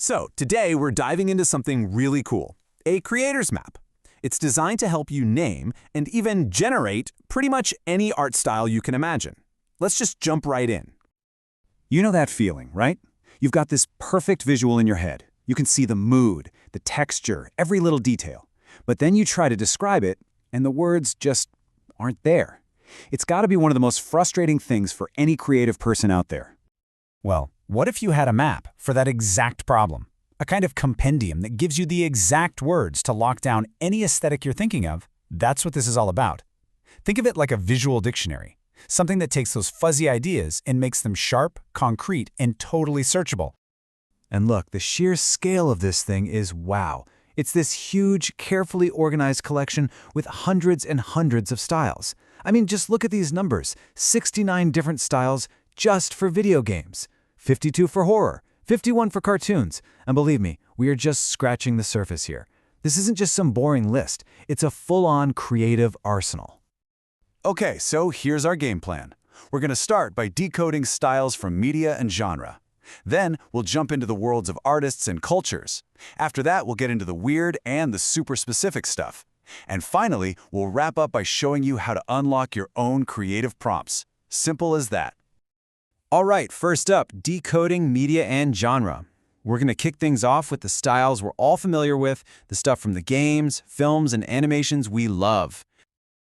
So today we're diving into something really cool, a creator's map. It's designed to help you name and even generate pretty much any art style you can imagine. Let's just jump right in. You know that feeling, right? You've got this perfect visual in your head. You can see the mood, the texture, every little detail. But then you try to describe it, and the words just aren't there. It's got to be one of the most frustrating things for any creative person out there. Well, what if you had a map for that exact problem? A kind of compendium that gives you the exact words to lock down any aesthetic you're thinking of. That's what this is all about. Think of it like a visual dictionary, something that takes those fuzzy ideas and makes them sharp, concrete, and totally searchable. And look, the sheer scale of this thing is wow. It's this huge, carefully organized collection with hundreds and hundreds of styles. I mean, just look at these numbers. 69 different styles just for video games. 52 for horror, 51 for cartoons. And believe me, we are just scratching the surface here. This isn't just some boring list. It's a full-on creative arsenal. Okay, so here's our game plan. We're going to start by decoding styles from media and genre. Then we'll jump into the worlds of artists and cultures. After that, we'll get into the weird and the super specific stuff. And finally, we'll wrap up by showing you how to unlock your own creative prompts. Simple as that. All right, first up, decoding media and genre. We're going to kick things off with the styles we're all familiar with, the stuff from the games, films, and animations we love.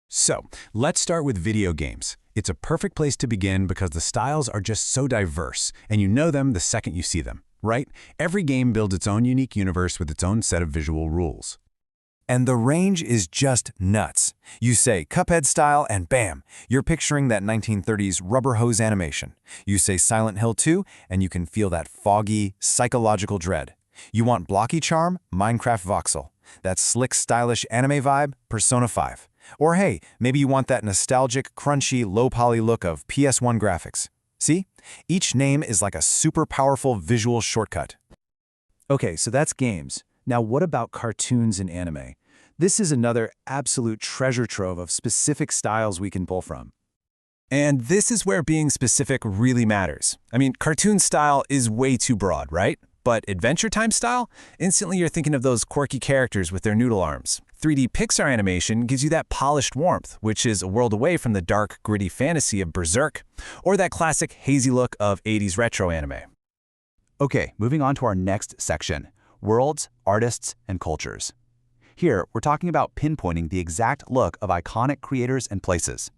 So, let's start with video games. It's a perfect place to begin because the styles are just so diverse, and you know them the second you see them, right? Every game builds its own unique universe with its own set of visual rules. And the range is just nuts. You say Cuphead style and bam, you're picturing that 1930s rubber hose animation. You say Silent Hill 2 and you can feel that foggy, psychological dread. You want blocky charm? Minecraft voxel. That slick, stylish anime vibe? Persona 5. Or hey, maybe you want that nostalgic, crunchy, low-poly look of PS1 graphics. See? Each name is like a super powerful visual shortcut. Okay, so that's games. Now what about cartoons and anime? This is another absolute treasure trove of specific styles we can pull from. And this is where being specific really matters. I mean, cartoon style is way too broad, right? But Adventure Time style? Instantly you're thinking of those quirky characters with their noodle arms. 3D Pixar animation gives you that polished warmth, which is a world away from the dark, gritty fantasy of Berserk, or that classic hazy look of 80s retro anime. Okay, moving on to our next section. Worlds, artists, and cultures. Here, we're talking about pinpointing the exact look of iconic creators and places.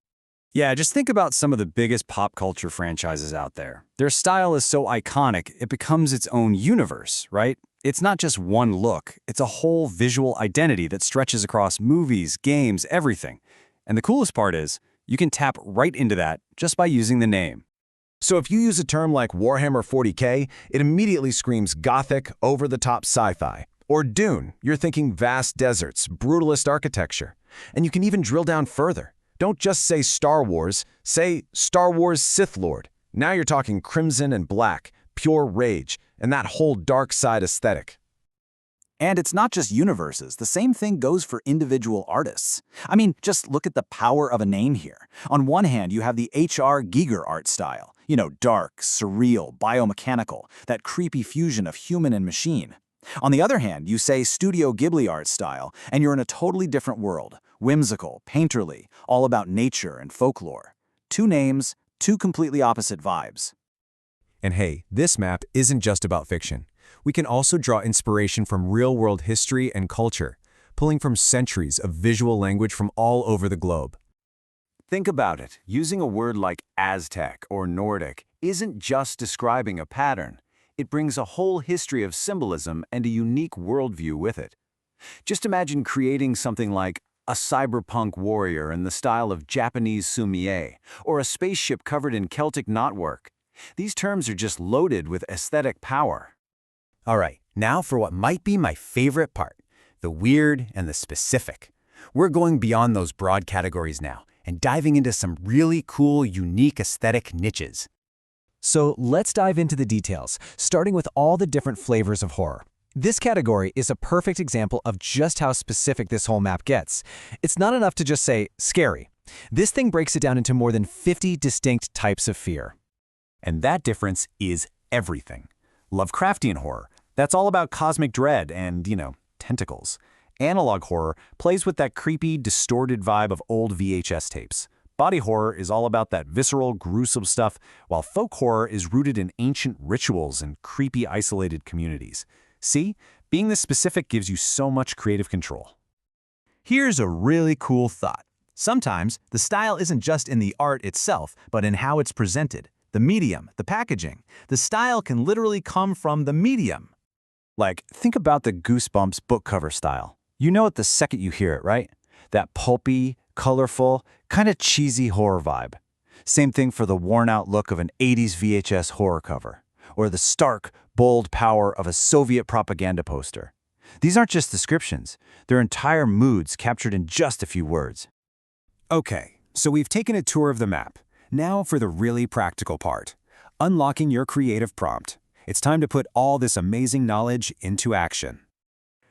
Yeah, just think about some of the biggest pop culture franchises out there. Their style is so iconic, it becomes its own universe, right? It's not just one look, it's a whole visual identity that stretches across movies, games, everything. And the coolest part is, you can tap right into that just by using the name. So if you use a term like Warhammer 40K, it immediately screams gothic, over-the-top sci-fi. Or Dune, you're thinking vast deserts, brutalist architecture. And you can even drill down further. Don't just say Star Wars, say Star Wars Sith Lord. Now you're talking crimson and black, pure rage, and that whole dark side aesthetic. And it's not just universes. The same thing goes for individual artists. I mean, just look at the power of a name here. On one hand, you have the H.R. Giger art style. You know, dark, surreal, biomechanical, that creepy fusion of human and machine. On the other hand, you say Studio Ghibli art style, and you're in a totally different world. Whimsical, painterly, all about nature and folklore. Two names, two completely opposite vibes. And hey, this map isn't just about fiction. We can also draw inspiration from real-world history and culture, pulling from centuries of visual language from all over the globe. Think about it. Using a word like Aztec or Nordic isn't just describing a pattern. It brings a whole history of symbolism and a unique worldview with it. Just imagine creating something like a cyberpunk warrior in the style of Japanese sumie, or a spaceship covered in Celtic knotwork. These terms are just loaded with aesthetic power. All right, now for what might be my favorite part, the weird and the specific. We're going beyond those broad categories now and diving into some really cool, unique aesthetic niches. So let's dive into the details, starting with all the different flavors of horror. This category is a perfect example of just how specific this whole map gets. It's not enough to just say, scary. This thing breaks it down into more than 50 distinct types of fear. And that difference is everything. Lovecraftian horror, That's all about cosmic dread and, tentacles. Analog horror plays with that creepy, distorted vibe of old VHS tapes. Body horror is all about that visceral, gruesome stuff, while folk horror is rooted in ancient rituals and creepy, isolated communities. See? Being this specific gives you so much creative control. Here's a really cool thought. Sometimes, the style isn't just in the art itself, but in how it's presented. The medium, the packaging. The style can literally come from the medium. Like, think about the Goosebumps book cover style. You know it the second you hear it, right? That pulpy, colorful, kind of cheesy horror vibe. Same thing for the worn-out look of an 80s VHS horror cover, or the stark, bold power of a Soviet propaganda poster. These aren't just descriptions, they're entire moods captured in just a few words. Okay, so we've taken a tour of the map. Now for the really practical part, unlocking your creative prompt. It's time to put all this amazing knowledge into action.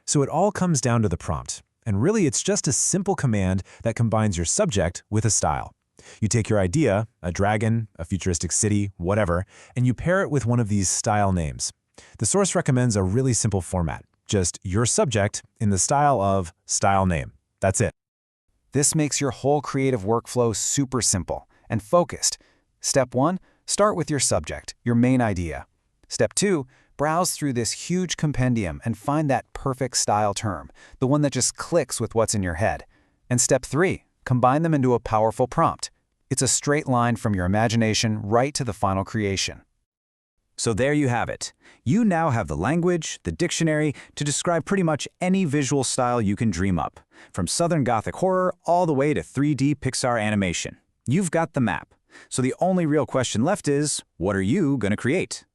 So it all comes down to the prompt. And really, it's just a simple command that combines your subject with a style. You take your idea, a dragon, a futuristic city, whatever, and you pair it with one of these style names. The source recommends a really simple format. Just your subject in the style of style name. That's it. This makes your whole creative workflow super simple and focused. Step 1, start with your subject, your main idea. Step 2, browse through this huge compendium and find that perfect style term, the one that just clicks with what's in your head. And step 3, combine them into a powerful prompt. It's a straight line from your imagination right to the final creation. So there you have it. You now have the language, the dictionary, to describe pretty much any visual style you can dream up, from Southern Gothic horror all the way to 3D Pixar animation. You've got the map. So the only real question left is, what are you going to create?